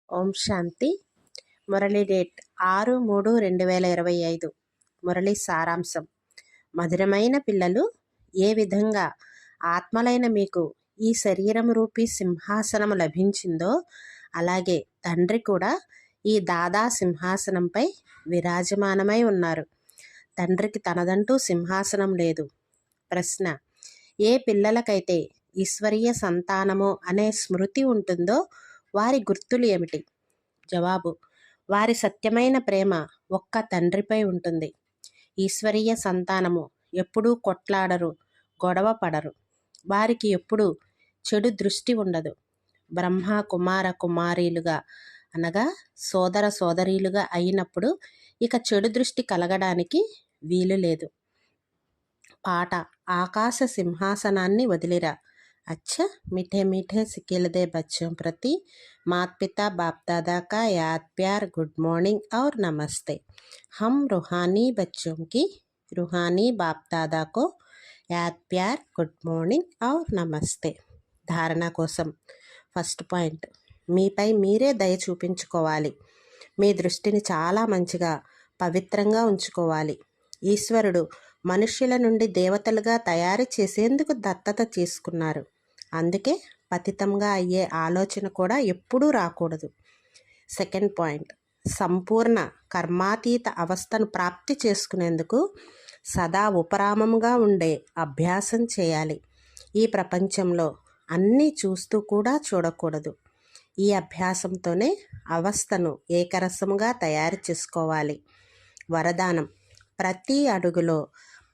ఓం శాంతి. Murali date 6/3/2025. Murali సారాంశం. మధురమైన పిల్లలు, ఏ విధంగా ఆత్మలైన మీకు ఈ శరీరం రూపీ సింహాసనము లభించిందో అలాగే తండ్రి కూడా ఈ దాదా సింహాసనంపై విరాజమానమై ఉన్నారు. తండ్రికి తనదంటూ సింహాసనం లేదు. ప్రశ్న: ఏ పిల్లలకైతే ఈశ్వరీయ సంతానము అనే స్మృతి ఉంటుందో వారి గుర్తులు ఏమిటి? జవాబు: వారి సత్యమైన ప్రేమ ఒక్క తండ్రిపై ఉంటుంది. ఈశ్వరీయ సంతానము ఎప్పుడూ కొట్లాడరు, గొడవ పడరు. వారికి ఎప్పుడూ చెడు దృష్టి ఉండదు. బ్రహ్మ కుమార కుమారీలుగా అనగా సోదర సోదరీలుగా అయినప్పుడు ఇక చెడు దృష్టి కలగడానికి వీలు లేదు. పాట: ఆకాశ సింహాసనాన్ని వదిలిరా. अच्छा मीठे मीठे सिकिल दे बच्चों प्रति माता पिता बाप दादा का याद प्यार गुड मॉर्निंग और नमस्ते. हम रूहानी बच्चों की रूहानी बाप दादा को याद प्यार गुड मॉर्निंग और नमस्ते. ధారణ కోసం ఫస్ట్ పాయింట్: మీపై మీరే దయ చూపించుకోవాలి. మీ దృష్టిని చాలా మంచిగా పవిత్రంగా ఉంచుకోవాలి. ఈశ్వరుడు మనుష్యుల నుండి దేవతలుగా తయారు చేసేందుకు దత్తత తీసుకున్నారు. అందుకే పతితంగా అయ్యే ఆలోచన కూడా ఎప్పుడూ రాకూడదు. సెకండ్ పాయింట్: సంపూర్ణ కర్మాతీత అవస్థను ప్రాప్తి చేసుకునేందుకు సదా ఉపరామంగా ఉండే అభ్యాసం చేయాలి. ఈ ప్రపంచంలో అన్నీ చూస్తూ కూడా చూడకూడదు. ఈ అభ్యాసంతోనే అవస్థను ఏకరసముగా తయారు చేసుకోవాలి. వరదానం: ప్రతి అడుగులో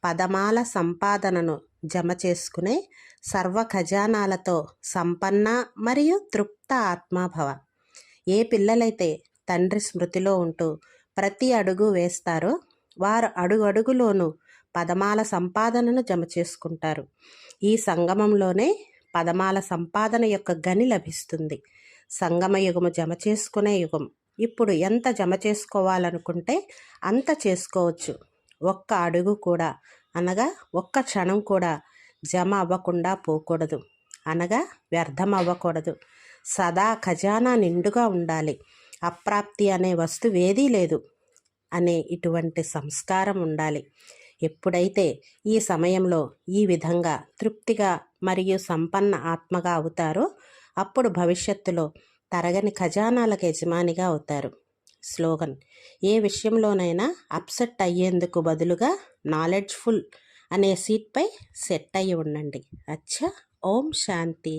పదమాల సంపాదనను జమ చేసుకునే సర్వ ఖజానాలతో సంపన్న మరియు తృప్త ఆత్మాభవ. ఏ పిల్లలైతే తండ్రి స్మృతిలో ఉంటూ ప్రతి అడుగు వేస్తారో వారు అడుగడుగులోనూ పదమాల సంపాదనను జమ చేసుకుంటారు. ఈ సంగమంలోనే పదమాల సంపాదన యొక్క గని లభిస్తుంది. సంగమ యుగము జమ చేసుకునే యుగం. ఇప్పుడు ఎంత జమ చేసుకోవాలనుకుంటే అంత చేసుకోవచ్చు. ఒక్క అడుగు కూడా అనగా ఒక్క క్షణం కూడా జమ అవ్వకుండా పోకూడదు, అనగా వ్యర్థం అవ్వకూడదు. సదా ఖజానా నిండుగా ఉండాలి. అప్రాప్తి అనే వస్తువేదీ లేదు అనే ఇటువంటి సంస్కారం ఉండాలి. ఎప్పుడైతే ఈ సమయంలో ఈ విధంగా తృప్తిగా మరియు సంపన్న ఆత్మగా అవుతారో అప్పుడు భవిష్యత్తులో తరగని ఖజానాలకు యజమానిగా అవుతారు. స్లోగన్: ఏ విషయంలోనైనా అప్సెట్ అయ్యేందుకు బదులుగా నాలెడ్జ్ఫుల్ అనే సీట్పై సెట్ అయ్యి ఉండండి. అచ్చా. ఓం శాంతి.